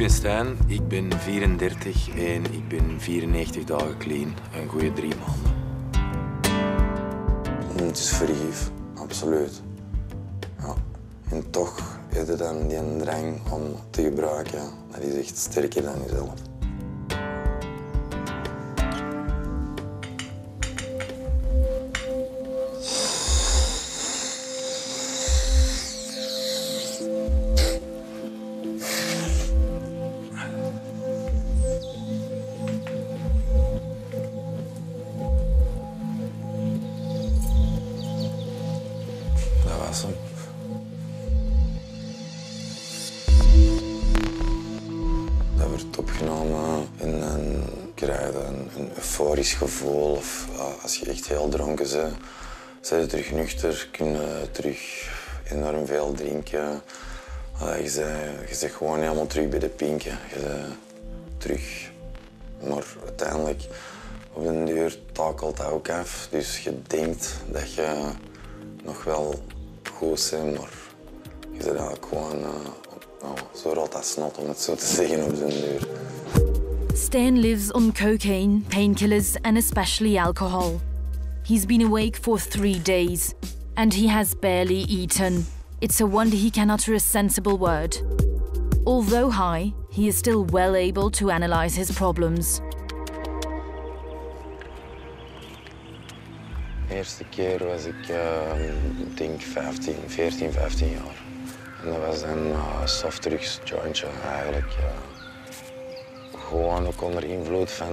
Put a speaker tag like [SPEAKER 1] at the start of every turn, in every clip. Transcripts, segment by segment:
[SPEAKER 1] ben Stijn, ik ben 34 en ik ben 94 dagen clean. Een goede 3 maanden.
[SPEAKER 2] Het is vergif, absoluut. Ja. En toch heb je dan die drang om te gebruiken. Dat is echt sterker dan jezelf. Dat was hem. Dat werd opgenomen en dan krijg je een euforisch gevoel. Of als je echt heel dronken bent, ben je terug nuchter, kun je terug enorm veel drinken. Je bent gewoon helemaal terug bij de pinken. Je bent terug. Maar uiteindelijk, op den duur takelt dat ook af. Dus je denkt dat je nog wel goed bent, maar je bent eigenlijk gewoon zo rood als snot, om het zo te zeggen, op den duur.
[SPEAKER 3] Stan lives on cocaine, painkillers and especially alcohol. He's been awake for 3 days and he has barely eaten. It's a wonder he can utter a sensible word. Although high, he is still well able to analyze his problems.
[SPEAKER 2] De eerste keer was ik, denk 14, 15 jaar. En dat was een softdrugs jointje eigenlijk. Gewoon ook onder invloed van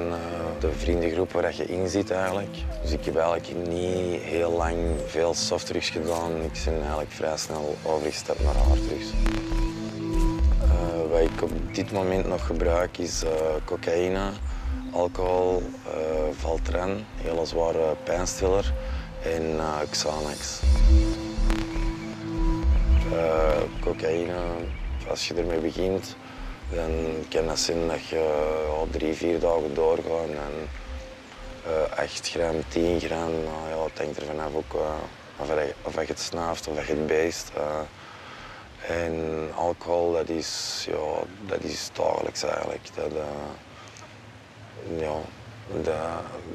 [SPEAKER 2] de vriendengroep waar je in zit eigenlijk. Dus ik heb eigenlijk niet heel lang veel softdrugs gedaan. Ik ben eigenlijk vrij snel overgestapt naar harddrugs. Wat ik op dit moment nog gebruik is cocaïne, alcohol, Valtren, een hele zware pijnstiller en Xanax. Cocaïne, als je ermee begint, dan kan dat zijn dat je 3, 4 dagen doorgaat en 8 gram, 10 gram, ja, het hangt er vanaf ook of je het snaaft of je het beest. En alcohol, dat is dagelijks eigenlijk.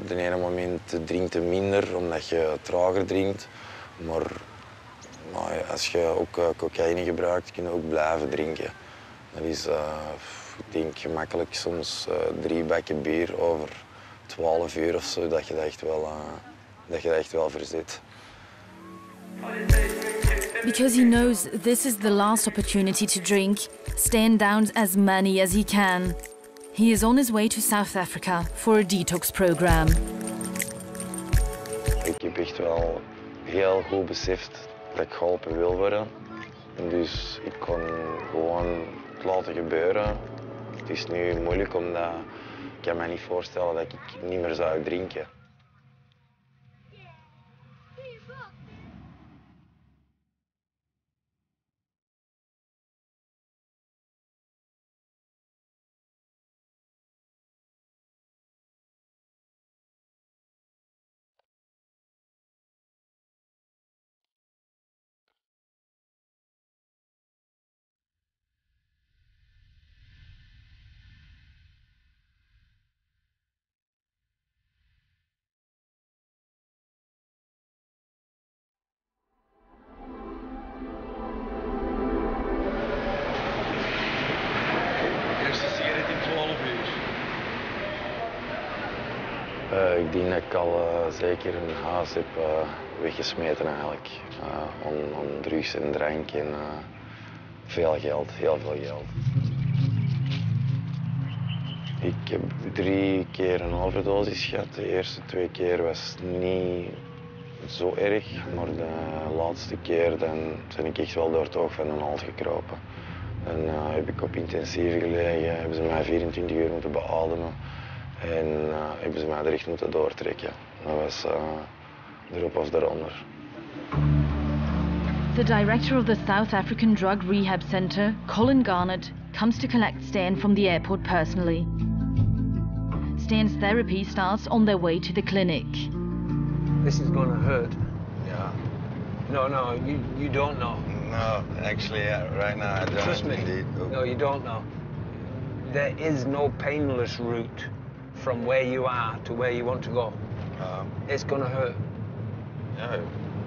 [SPEAKER 2] De ene moment drinkt je minder omdat je trager drinkt, maar als je ook cocaïne gebruikt, kun je ook blijven drinken. Dat is, ik denk gemakkelijk soms 3 bakken bier over 12 uur of zo, dat je dat echt wel verzet.
[SPEAKER 3] Because he knows this is the last opportunity to drink, Stan downs as many as he can. He is on his way to South Africa for a detox program.
[SPEAKER 2] Ik heb echt wel heel goed beseft dat ik geholpen wil worden. En dus ik kon gewoon het laten gebeuren. Het is nu moeilijk omdat ik kan me niet voorstellen dat ik niet meer zou drinken. Ik denk dat ik al zeker een huis heb weggesmeten eigenlijk. Om drugs en drank en veel geld, heel veel geld. Ik heb 3 keer een overdosis gehad. De eerste 2 keer was niet zo erg, maar de laatste keer dan ben ik echt wel door het oog van de naald gekropen. Dan heb ik op intensieve gelegen, hebben ze mij 24 uur moeten beademen. En hebben ze mij er echt moeten doortrekken. Dat was erop of eronder.
[SPEAKER 3] The director of the South African Drug Rehab Center, Colin Garnett, comes to collect Stan from the airport personally. Stan's therapy starts on their way to the clinic.
[SPEAKER 4] This is gonna hurt.
[SPEAKER 5] Yeah.
[SPEAKER 4] No, you don't know.
[SPEAKER 5] No, actually, right now I don't.
[SPEAKER 4] Trust me.
[SPEAKER 5] Indeed.
[SPEAKER 4] No, you don't know. there is no painless route from where you are to where you want to go. It's gonna hurt.
[SPEAKER 2] Yeah,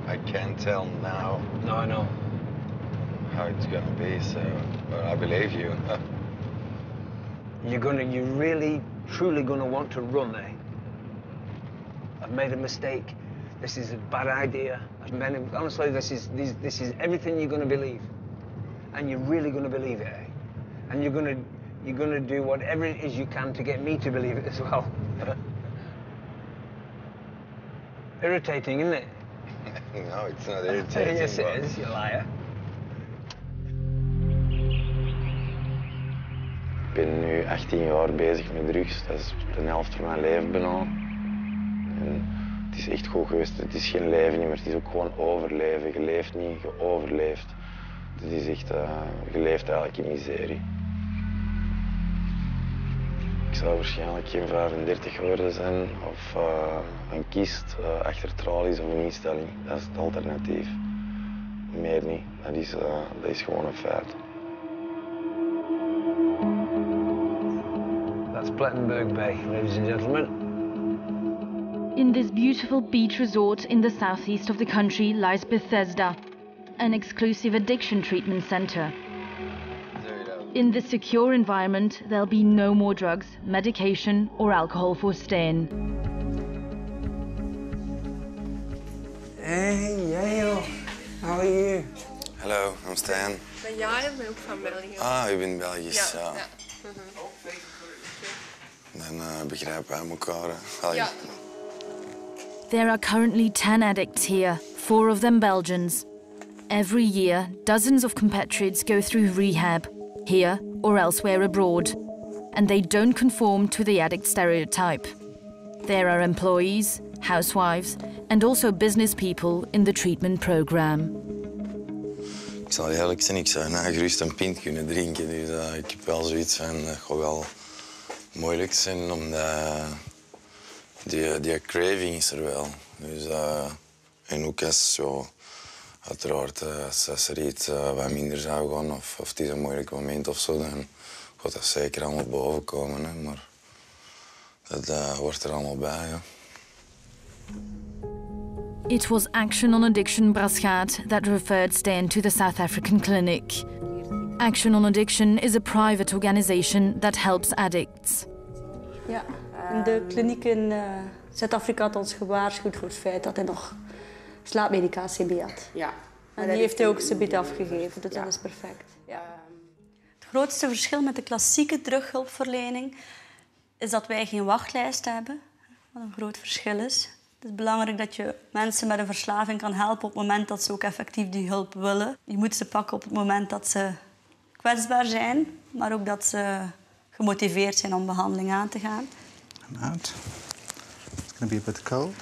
[SPEAKER 2] I can't tell now.
[SPEAKER 4] No, I know.
[SPEAKER 2] How it's gonna be, so but I believe you.
[SPEAKER 4] You're really, truly gonna want to run, eh? I've made a mistake. This is a bad idea. Honestly, this is everything you're gonna believe, and you're really gonna believe it, eh? And you're gonna do whatever it is you can to get me to believe it as well. Irritating, isn't it?
[SPEAKER 2] No, it's not irritating.
[SPEAKER 4] Yes, it is, you liar.
[SPEAKER 2] Ik ben nu 18 jaar bezig met drugs. Dat is de helft van mijn leven bijna. En het is echt goed geweest. Het is geen leven meer, het is ook gewoon overleven. Je leeft niet, je overleeft. Het is echt, je leeft eigenlijk in miserie. Ik zou waarschijnlijk geen 35 geworden zijn of een kist achter tralies of een instelling. Dat is het alternatief. Meer niet. Dat is gewoon een feit.
[SPEAKER 4] That's Plettenberg Bay, ladies and gentlemen.
[SPEAKER 3] In this beautiful beach resort in the southeast of the country lies Bethesda, an exclusive addiction treatment center. In this secure environment, there'll be no more drugs, medication, or alcohol for Stan.
[SPEAKER 4] Hey, Yale. How are you?
[SPEAKER 2] Hallo, I'm Stan.
[SPEAKER 5] Ben jij? Ik ben ook van België.
[SPEAKER 2] Ah, u bent Belgisch.
[SPEAKER 5] Ja.
[SPEAKER 2] Ja.
[SPEAKER 5] Ja.
[SPEAKER 2] Dan begrijpen wij elkaar. Allee.
[SPEAKER 5] Ja.
[SPEAKER 3] There are currently 10 addicts here, 4 of them Belgians. Every year, dozens of compatriots go through rehab, here or elsewhere abroad, and they don't conform to the addict stereotype. There are employees, housewives, and also business people in the treatment program.
[SPEAKER 2] Ik zal eerlijk zijn, ik zou gerust een pint kunnen drinken. Dus ik heb wel zoiets van, het gaat wel moeilijk zijn, omdat die craving is er wel. Dus, en ook als, uiteraard, als er iets wat minder zou gaan of het is een moeilijk moment of zo, dan gaat dat zeker allemaal boven komen. Hè. Maar dat hoort er allemaal bij, ja.
[SPEAKER 3] It was Action on Addiction Braschaat that referred Stan to the South African clinic. Action on Addiction is a private organisation that helps addicts.
[SPEAKER 6] Ja, de kliniek in Zuid-Afrika had ons gewaarschuwd voor het feit dat hij nog slaapmedicatie bij had.
[SPEAKER 5] Ja.
[SPEAKER 6] En die heeft hij ook subiet afgegeven, dus dat is perfect. Ja. Het grootste verschil met de klassieke drughulpverlening is dat wij geen wachtlijst hebben, wat een groot verschil is. Het is belangrijk dat je mensen met een verslaving kan helpen op het moment dat ze ook effectief die hulp willen. Je moet ze pakken op het moment dat ze kwetsbaar zijn, maar ook dat ze gemotiveerd zijn om behandeling aan te gaan.
[SPEAKER 7] And out. It's going to be a bit cold.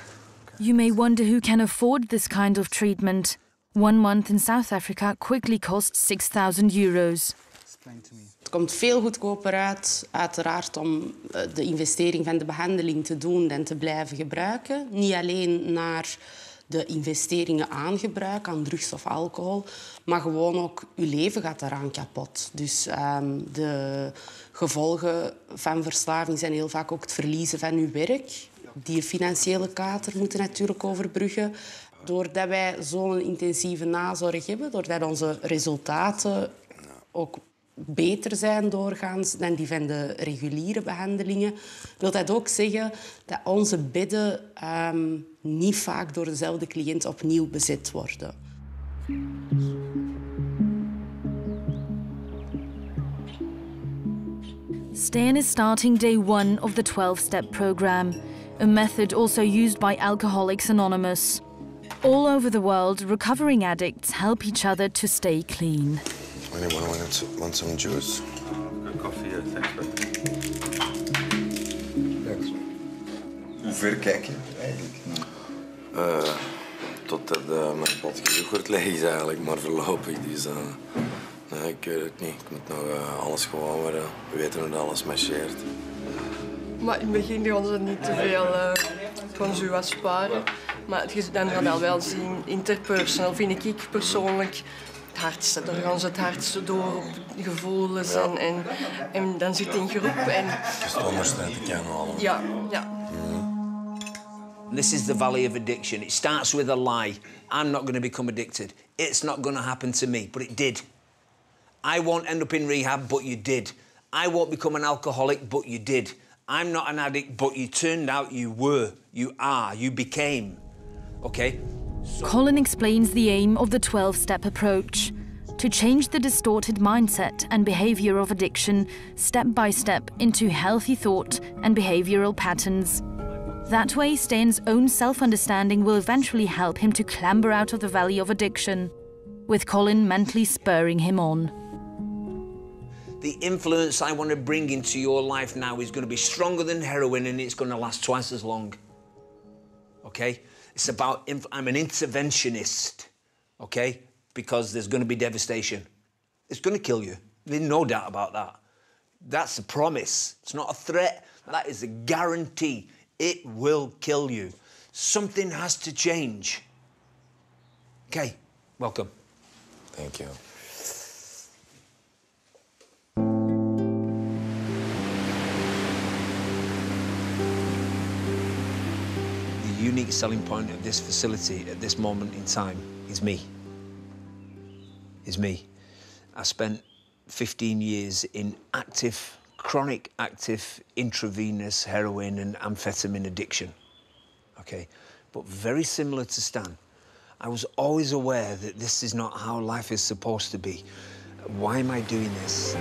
[SPEAKER 3] You may wonder who can afford this kind of treatment. 1 month in South Africa quickly costs €6,000.
[SPEAKER 7] Explain to me.
[SPEAKER 5] Het komt veel goedkoper uit, uiteraard, om de investering van de behandeling te doen en te blijven gebruiken. Niet alleen naar de investeringen aan gebruik, aan drugs of alcohol, maar gewoon ook je leven gaat daaraan kapot. Dus de gevolgen van verslaving zijn heel vaak ook het verliezen van je werk. Die financiële kater moeten natuurlijk overbruggen. Doordat wij zo'n intensieve nazorg hebben, doordat onze resultaten ook beter zijn doorgaans dan die van de reguliere behandelingen, wil dat ook zeggen dat onze bedden niet vaak door dezelfde cliënt opnieuw bezet worden.
[SPEAKER 3] Stan is starting day 1 of the 12-step program, a method also used by Alcoholics Anonymous. All over the world, recovering addicts help each other to stay clean.
[SPEAKER 2] Anyone want some juice?
[SPEAKER 1] Koffie, thanks.
[SPEAKER 8] Hoe ver kijk je eigenlijk?
[SPEAKER 2] Totdat mijn potje yoghurt leeg is eigenlijk, maar voorlopig. Dus nee, ik weet het niet. Ik moet nog alles gewoon worden. We weten hoe alles marcheert.
[SPEAKER 9] Maar in het begin gaan ze niet te veel van zo wat sparen. Maar dan gaat dat wel zien, interpersoneel vind ik persoonlijk het hardste. Dan gaan ze het hardste door op gevoelens en dan zit in groep. En...
[SPEAKER 2] Dus de onderscheid te kennen allemaal.
[SPEAKER 9] Ja, ja.
[SPEAKER 4] This is the valley of addiction. It starts with a lie. I'm not going to become addicted. It's not going to happen to me, but it did. I won't end up in rehab, but you did. I won't become an alcoholic, but you did. I'm not an addict, but you turned out you were, you are, you became. Okay?
[SPEAKER 3] Colin explains the aim of the 12-step approach: to change the distorted mindset and behavior of addiction step by step into healthy thought and behavioral patterns. That way, Sten's own self-understanding will eventually help him to clamber out of the valley of addiction, with Colin mentally spurring him on.
[SPEAKER 4] The influence I want to bring into your life now is going to be stronger than heroin, and it's going to last twice as long. Okay? It's about, I'm an interventionist, okay? Because there's going to be devastation. It's going to kill you. There's no doubt about that. That's a promise. It's not a threat. That is a guarantee. It will kill you. Something has to change. Okay, welcome.
[SPEAKER 2] Thank you.
[SPEAKER 4] The unique selling point of this facility at this moment in time is me. Is me. I spent 15 years in chronic active intravenous heroin and amphetamine addiction, okay? But very similar to Stan, I was always aware that this is not how life is supposed to be. Why am I doing this?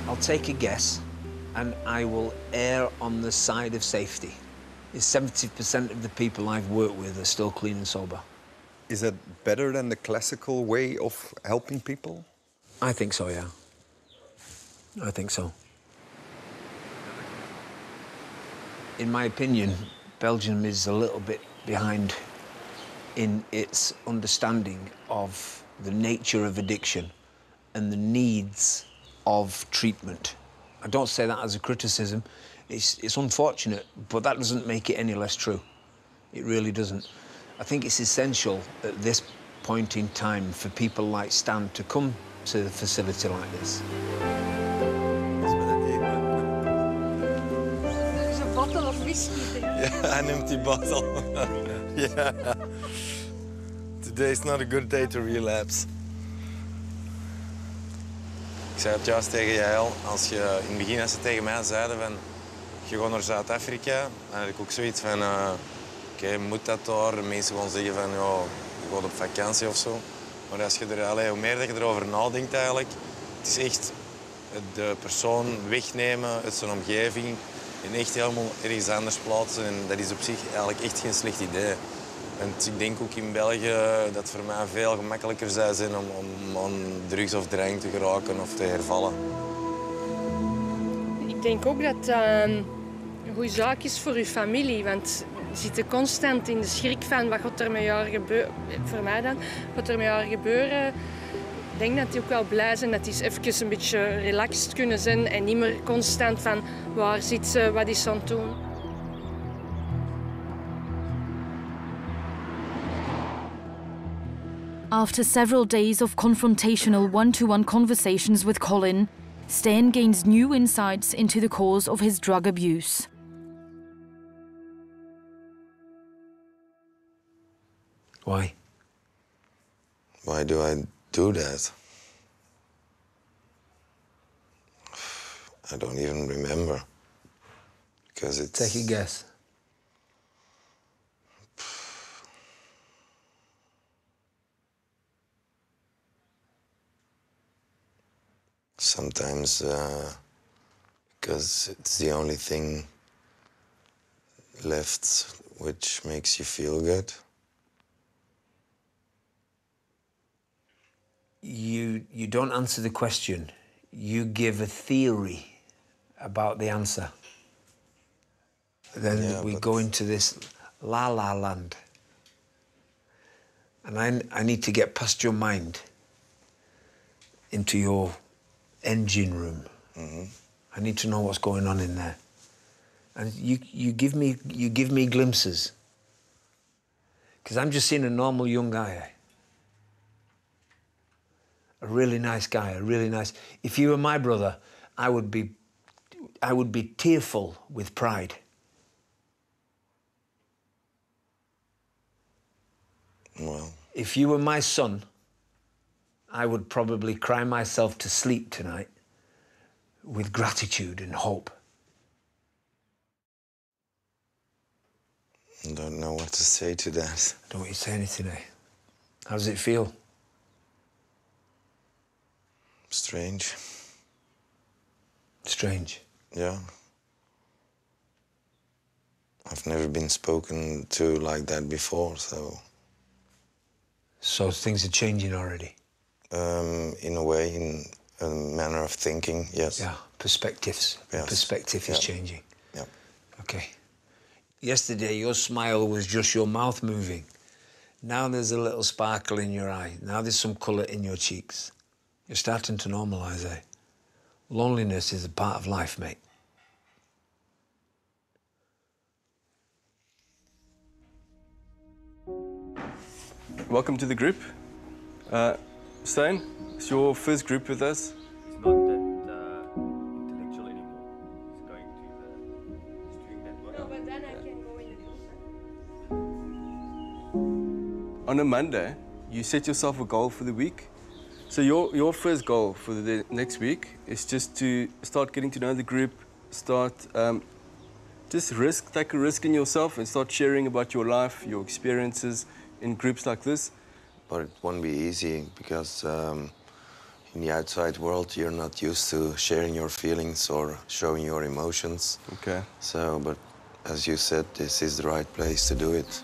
[SPEAKER 4] I'll take a guess, and I will err on the side of safety. 70% of the people I've worked with are still clean and sober.
[SPEAKER 8] Is that better than the classical way of helping people?
[SPEAKER 4] I think so, yeah. I think so. In my opinion, Belgium is a little bit behind in its understanding of the nature of addiction and the needs of treatment. I don't say that as a criticism. It's unfortunate, but that doesn't make it any less true. It really doesn't. I think it's essential at this point in time for people like Stan to come to a facility like this.
[SPEAKER 9] There's a bottle of whiskey there.
[SPEAKER 2] Yeah, an empty bottle. Yeah. Today's not a good day to relapse. Ik zei het juist tegen jij al, als je in het begin als ze tegen mij zeiden van je gaat naar Zuid-Afrika, dan had ik ook zoiets van oké, moet dat daar? De mensen gaan zeggen van ja, je gaat op vakantie of zo. Maar als je hoe meer dat je erover nadenkt eigenlijk, het is echt de persoon wegnemen uit zijn omgeving en echt helemaal ergens anders plaatsen. En dat is op zich eigenlijk echt geen slecht idee. Want ik denk ook in België dat het voor mij veel gemakkelijker zou zijn om aan drugs of drank te geraken of te hervallen.
[SPEAKER 9] Ik denk ook dat dat een goede zaak is voor je familie, want je zit constant in de schrik van wat gaat er met jou gebeuren. Voor mij dan, wat gaat er met jou gebeuren. Ik denk dat die ook wel blij zijn dat die even een beetje relaxed kunnen zijn en niet meer constant van waar zit ze, wat is ze aan het doen.
[SPEAKER 3] After several days of confrontational one-to-one conversations with Colin, Sten gains new insights into the cause of his drug abuse.
[SPEAKER 4] Why?
[SPEAKER 2] Why do I do that? I don't even remember. Because it's...
[SPEAKER 4] Take a guess.
[SPEAKER 2] Sometimes because it's the only thing left which makes you feel good.
[SPEAKER 4] You don't answer the question. You give a theory about the answer. Then we go into this la-la land. And I need to get past your mind into your engine room.
[SPEAKER 2] Mm-hmm.
[SPEAKER 4] I need to know what's going on in there. And you give me glimpses. Because I'm just seeing a normal young guy. Eh? A really nice guy, a really nice... If you were my brother, I would be tearful with pride.
[SPEAKER 2] Well...
[SPEAKER 4] If you were my son, I would probably cry myself to sleep tonight with gratitude and hope.
[SPEAKER 2] I don't know what to say to that.
[SPEAKER 4] Don't you say anything, eh? How does it feel?
[SPEAKER 2] Strange.
[SPEAKER 4] Strange?
[SPEAKER 2] Yeah. I've never been spoken to like that before, so...
[SPEAKER 4] So things are changing already?
[SPEAKER 2] In a way, in a manner of thinking, yes.
[SPEAKER 4] Yeah, perspectives.
[SPEAKER 2] Yes.
[SPEAKER 4] Perspective is changing.
[SPEAKER 2] Yeah.
[SPEAKER 4] Okay. Yesterday, your smile was just your mouth moving. Now there's a little sparkle in your eye. Now there's some colour in your cheeks. You're starting to normalise, eh? Loneliness is a part of life, mate.
[SPEAKER 10] Welcome to the group. Stijn, it's your first group with us.
[SPEAKER 11] It's not that intellectual anymore. It's going to the string network. No, but then I can go in the group.
[SPEAKER 10] On a Monday, you set yourself a goal for the week. So your first goal for the next week is just to start getting to know the group, start take a risk in yourself and start sharing about your life, your experiences in groups like this.
[SPEAKER 2] But it won't be easy because in the outside world you're not used to sharing your feelings or showing your emotions.
[SPEAKER 10] Okay.
[SPEAKER 2] So, but as you said, this is the right place to do it.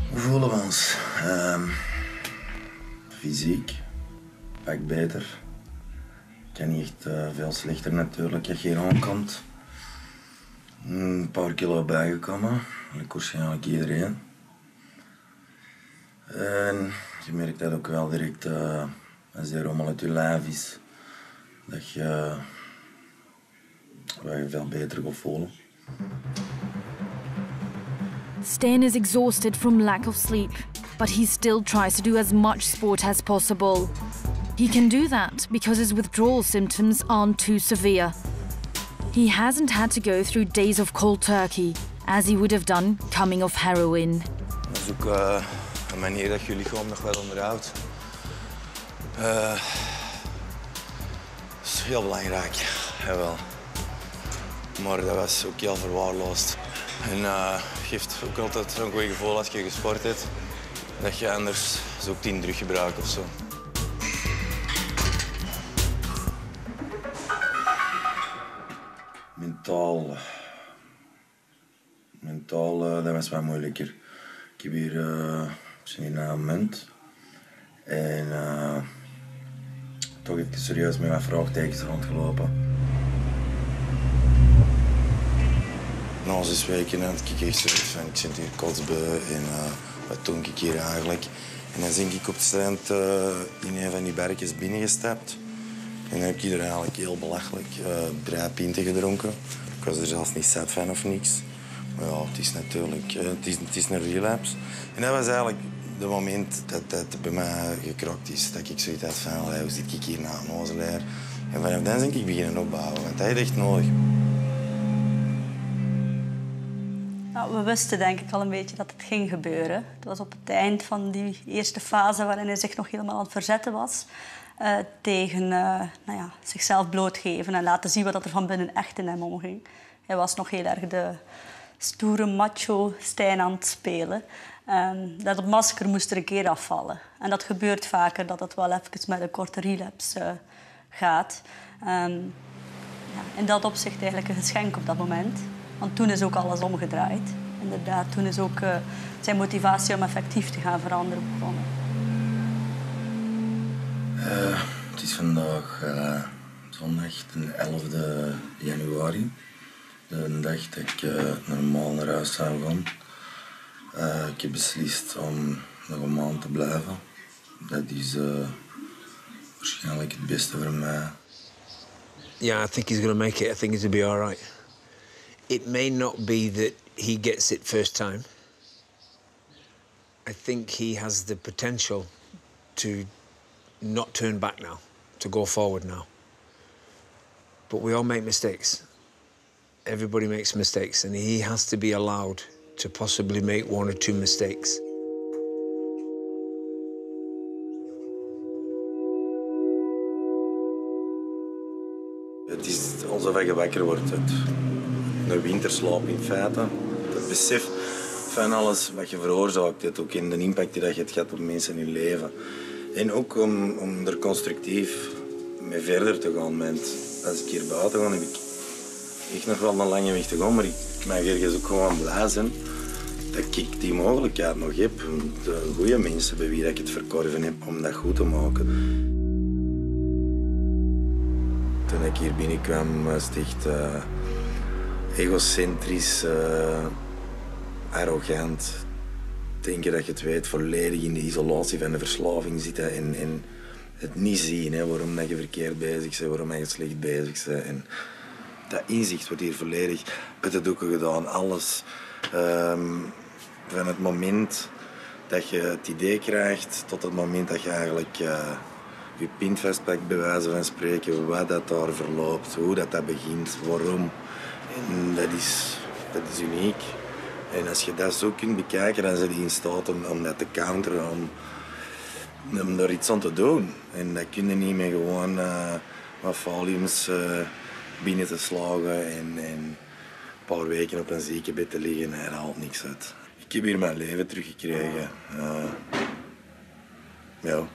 [SPEAKER 12] Hoe voelen we ons? Fysiek, pak beter. Kan niet echt veel slechter natuurlijk als je hier aankomt. Een paar kilo bijgekomen, like waarschijnlijk iedereen. En je merkt dat ook wel direct als die rommel uit je lijf is, dat je veel beter gaat voelen.
[SPEAKER 3] Stan is exhausted from lack of sleep, but he still tries to do as much sport as possible. He can do that because his withdrawal symptoms aren't too severe. He hasn't had to go through days of cold turkey, as he would have done coming off heroin.
[SPEAKER 2] Dat is ook een manier dat je lichaam nog wel onderhoudt. Dat is heel belangrijk, jawel. Maar dat was ook heel verwaarloosd. En geeft ook altijd een goed gevoel als je gesport hebt. Dat je anders zo ook 10 drug gebruikt of zo.
[SPEAKER 12] Mentaal, dat was wat moeilijker. Ik heb hier misschien een munt. En toch even serieus met wat vraagtekens rondgelopen.
[SPEAKER 2] Na 6 weken had ik echt zoiets van, ik zit hier kotsbeu en wat doe ik hier eigenlijk? En dan ben ik op het strand in een van die bergjes binnengestapt. En dan heb ik er eigenlijk heel belachelijk 3 pinten gedronken. Ik was er zelfs niet zat van of niks. Maar ja, het is natuurlijk het is een relapse. En dat was eigenlijk het moment dat het bij mij gekrokt is. Dat ik zoiets had van, hoe zit ik hier na een ozelaar? En vanaf dan ben ik beginnen opbouwen, want dat is echt nodig.
[SPEAKER 6] Nou, we wisten denk ik al een beetje dat het ging gebeuren. Het was op het eind van die eerste fase waarin hij zich nog helemaal aan het verzetten was. Tegen zichzelf blootgeven en laten zien wat er van binnen echt in hem omging. Hij was nog heel erg de stoere macho Stijn aan het spelen. Dat masker moest er een keer afvallen. En dat gebeurt vaker, dat het wel even met een korte relapse gaat. In dat opzicht eigenlijk een geschenk op dat moment. Want toen is ook alles omgedraaid. Inderdaad, toen is ook zijn motivatie om effectief te gaan veranderen begonnen.
[SPEAKER 12] Het is vandaag zondag, de 11e januari. De dag dat ik normaal naar huis zou gaan. Ik heb beslist om nog een maand te blijven. Dat is waarschijnlijk het beste voor mij.
[SPEAKER 13] Yeah, I think he's going to make it. I think he's going to be all right. It may not be that he gets it first time. I think he has the potential to not turn back now, to go forward now. But we all make mistakes. Everybody makes mistakes, and he has to be allowed to possibly make one or two mistakes.
[SPEAKER 12] Het is alsof je wakker wordt uit een winterslaap in feite. Het besef van alles wat je veroorzaakt hebt, ook in de impact die dat je het gehad op mensen in hun leven. En ook om er constructief mee verder te gaan. Want als ik hier buiten ga, heb ik echt nog wel een lange weg te gaan, maar ik mag ergens ook gewoon blij zijn dat ik die mogelijkheid nog heb. De goede mensen bij wie ik het verkorven heb om dat goed te maken. Toen ik hier binnenkwam was het echt egocentrisch, arrogant. Denken dat je het weet, volledig in de isolatie van de verslaving zitten en het niet zien, hè, waarom dat je verkeerd bezig bent, waarom je slecht bezig bent. En dat inzicht wordt hier volledig uit de doeken gedaan. Alles van het moment dat je het idee krijgt tot het moment dat je eigenlijk je pint vastpakt, bij wijze van spreken, wat dat daar verloopt, hoe dat begint, waarom. En dat is uniek. En als je dat zo kunt bekijken, dan zijn die in staat om dat te counteren, om daar iets aan te doen. En dat kun je niet meer gewoon wat valiums binnen te slagen en een paar weken op een ziekenbed te liggen. Hij haalt niks uit. Ik heb hier mijn leven teruggekregen. Ja.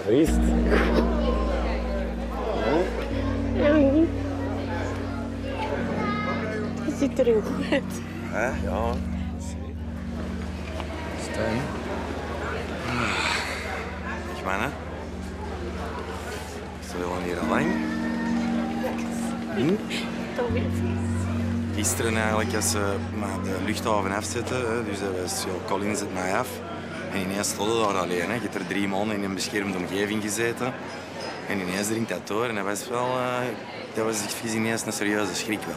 [SPEAKER 14] Hoe is het? Je ziet er heel goed uit.
[SPEAKER 12] Ja. Stijn. Dag mannen. Is er wel hier al lang?
[SPEAKER 14] Toch even.
[SPEAKER 12] Gisteren eigenlijk, als ze de luchthaven afzetten, dus dat was Phil Collins zet mij af. En ineens stond je daar alleen. Hè. Je hebt er 3 maanden in een beschermde omgeving gezeten. En ineens dringt dat door. En dat was wel... dat was ineens een serieuze schrik wel.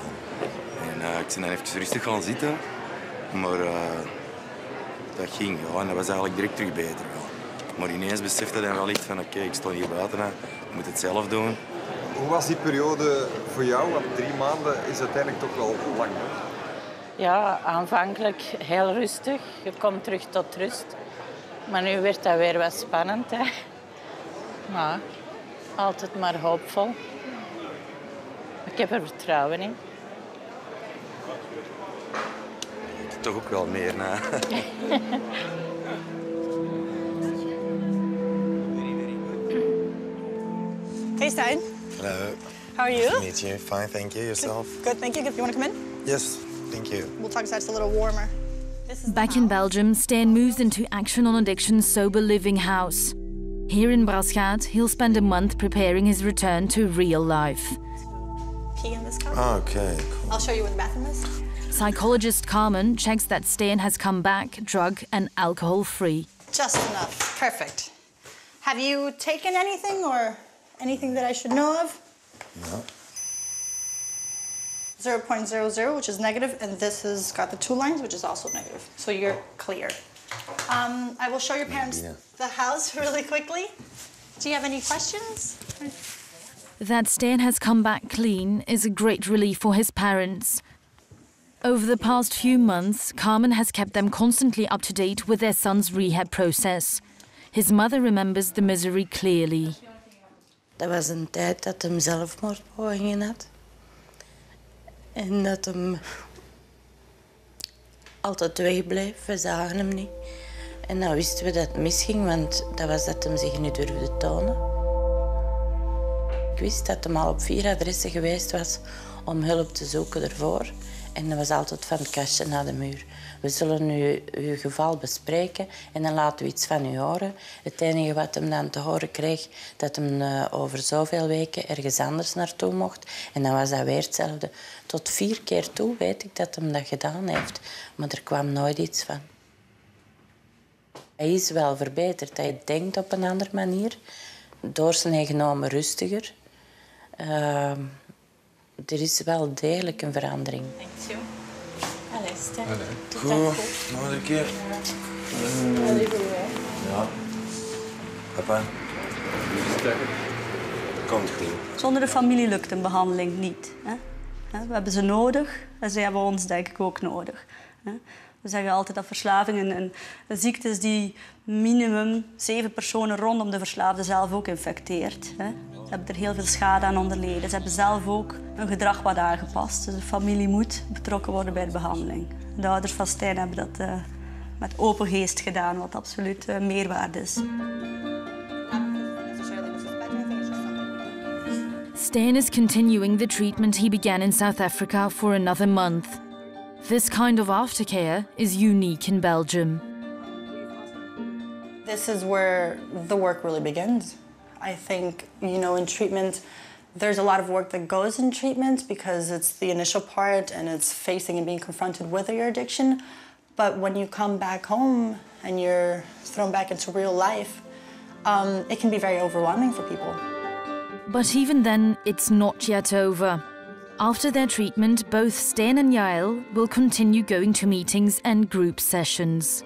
[SPEAKER 12] En ik ben dan even rustig gaan zitten. Maar dat ging. Ja. En dat was eigenlijk direct terug beter wel. Maar ineens besefte hij wel echt van oké, ik sta hier buiten. Ik moet het zelf doen.
[SPEAKER 8] Hoe was die periode voor jou? Want 3 maanden is uiteindelijk toch wel lang. Hè?
[SPEAKER 14] Ja, aanvankelijk heel rustig. Je komt terug tot rust. Maar nu werd dat weer wat spannend. Hè. Maar altijd maar hoopvol. Ik heb er vertrouwen in.
[SPEAKER 12] Toch ook wel meer, hè?
[SPEAKER 15] Hey, Stijn.
[SPEAKER 12] Hello.
[SPEAKER 15] How are you?
[SPEAKER 12] Nice to meet you. Fine, thank you. Yourself?
[SPEAKER 15] Good, thank you. You want to come in?
[SPEAKER 12] Yes, thank you.
[SPEAKER 15] We'll talk inside. It's a little warmer.
[SPEAKER 3] Back in Belgium, Stijn moves into Action on Addiction's sober living house. Here in Braschaat, he'll spend a month preparing his return to real life.
[SPEAKER 15] Pee in this cup?
[SPEAKER 12] Oh, okay, cool.
[SPEAKER 15] I'll show you where the bathroom is.
[SPEAKER 3] Psychologist Carmen checks that Stijn has come back drug and alcohol-free.
[SPEAKER 15] Just enough. Perfect. Have you taken anything or anything that I should know of?
[SPEAKER 12] No.
[SPEAKER 15] 0.00, which is negative, and this has got the 2 lines, which is also negative. So you're clear. I will show your parents the house really quickly. Do you have any questions?
[SPEAKER 3] That Stijn has come back clean is a great relief for his parents. Over the past few months, Carmen has kept them constantly up to date with their son's rehab process. His mother remembers the misery clearly.
[SPEAKER 14] Dat was een tijd dat hij zelfmoordpogingen had. En dat hij altijd wegbleef. We zagen hem niet. En dan wisten we dat het misging, want dat was dat hij zich niet durfde tonen. Ik wist dat hij al op 4 adressen geweest was om hulp te zoeken ervoor. En dat was altijd van het kastje naar de muur. We zullen nu uw geval bespreken en dan laten we iets van u horen. Het enige wat hem dan te horen kreeg, dat hem over zoveel weken ergens anders naartoe mocht. En dan was dat weer hetzelfde. Tot 4 keer toe weet ik dat hem dat gedaan heeft. Maar er kwam nooit iets van. Hij is wel verbeterd. Hij denkt op een andere manier. Doorsnee genomen rustiger. Er is wel degelijk een verandering.
[SPEAKER 6] Dank je. Allee, Stef.
[SPEAKER 2] Goed, nog een keer. Ja. Papa. Komt goed.
[SPEAKER 6] Zonder de familie lukt een behandeling niet. Hè? We hebben ze nodig en zij hebben ons denk ik ook nodig. We zeggen altijd dat verslaving een ziekte is die minimum 7 personen rondom de verslaafde zelf ook infecteert. Ze hebben er heel veel schade aan onderleden. Ze hebben zelf ook hun gedrag wat aangepast. Dus de familie moet betrokken worden bij de behandeling. De ouders van Stijn hebben dat met open geest gedaan, wat absoluut meerwaarde is.
[SPEAKER 3] Stan is continuing the treatment he began in South Africa for another month. This kind of aftercare is unique in Belgium.
[SPEAKER 15] This is where the work really begins. I think, in treatment, there's a lot of work that goes in treatment because it's the initial part and it's facing and being confronted with your addiction. But when you come back home and you're thrown back into real life, it can be very overwhelming for people.
[SPEAKER 3] But even then, it's not yet over. After their treatment, both Stan and Yael will continue going to meetings and group sessions.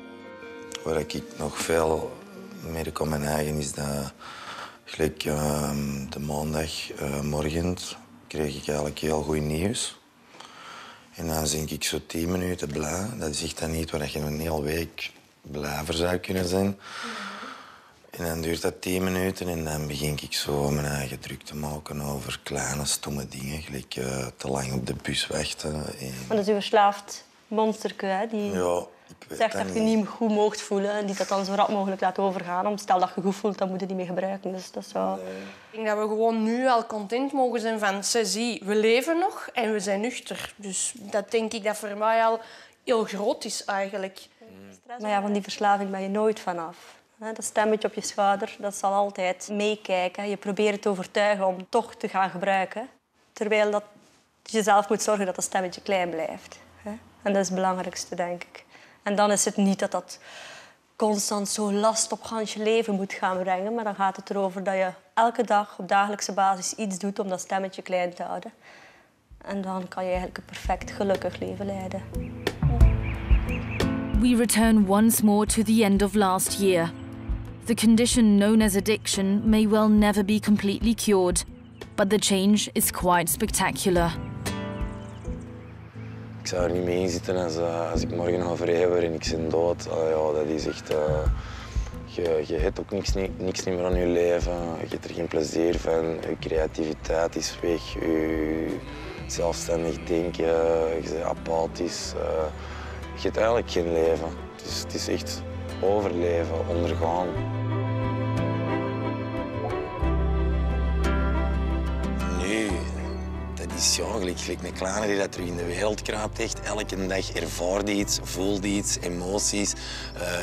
[SPEAKER 2] Waar ik nog veel mee kom mijn eigen is dat gelijk de maandagmorgen kreeg ik eigenlijk heel goed nieuws. En dan denk ik zo 10 minuten blij. Dat is echt dan niet waar je een hele week blij voor zou kunnen zijn. En dan duurt dat 10 minuten en dan begin ik zo mijn eigen druk te maken over kleine, stomme dingen. Gelijk te lang op de bus wachten. En...
[SPEAKER 6] Dat is uw verslaafd monsterke, hè? Die zegt dat je niet goed moogt voelen en die dat dan zo rap mogelijk laat overgaan. Om stel dat je goed voelt, dan moet je die mee gebruiken. Dus dat is zo...
[SPEAKER 9] Ik denk dat we gewoon nu al content mogen zijn van... Zie, we leven nog en we zijn nuchter. Dus dat denk ik dat voor mij al heel groot is eigenlijk.
[SPEAKER 6] Maar ja, van die verslaving ben je nooit vanaf. Dat stemmetje op je schouder, dat zal altijd meekijken. Je probeert het te overtuigen om toch te gaan gebruiken. Terwijl dat je zelf moet zorgen dat dat stemmetje klein blijft. En dat is het belangrijkste, denk ik. En dan is het niet dat dat constant zo last op gans je leven moet gaan brengen. Maar dan gaat het erover dat je elke dag op dagelijkse basis iets doet om dat stemmetje klein te houden. En dan kan je eigenlijk een perfect gelukkig leven leiden.
[SPEAKER 3] We return once more to the end of last year. The condition known as addiction may well never be completely cured, but the change is quite spectacular.
[SPEAKER 2] Ik zou er niet mee in zitten als ik morgen overleef en ik ben dood. Ja, dat is echt... Je hebt ook niks meer aan je leven. Je hebt er geen plezier van. Je creativiteit is weg. Je zelfstandig denken. Je bent apathisch. Je hebt eigenlijk geen leven. Het is echt overleven, ondergaan. Nu, dat is ja, gelijk een kleine die dat terug in de wereld kruipt. Echt elke dag ervaart iets, voelt iets, emoties,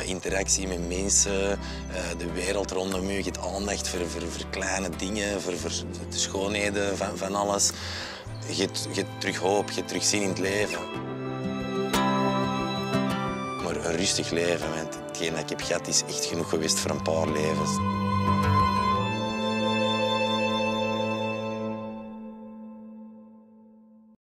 [SPEAKER 2] interactie met mensen, de wereld rondom je. Je hebt aandacht voor kleine dingen, voor de schoonheden van alles. Je hebt terug hoop, je hebt terug zin in het leven. Maar een rustig leven, want hetgeen dat ik heb gehad is echt genoeg geweest voor een paar levens.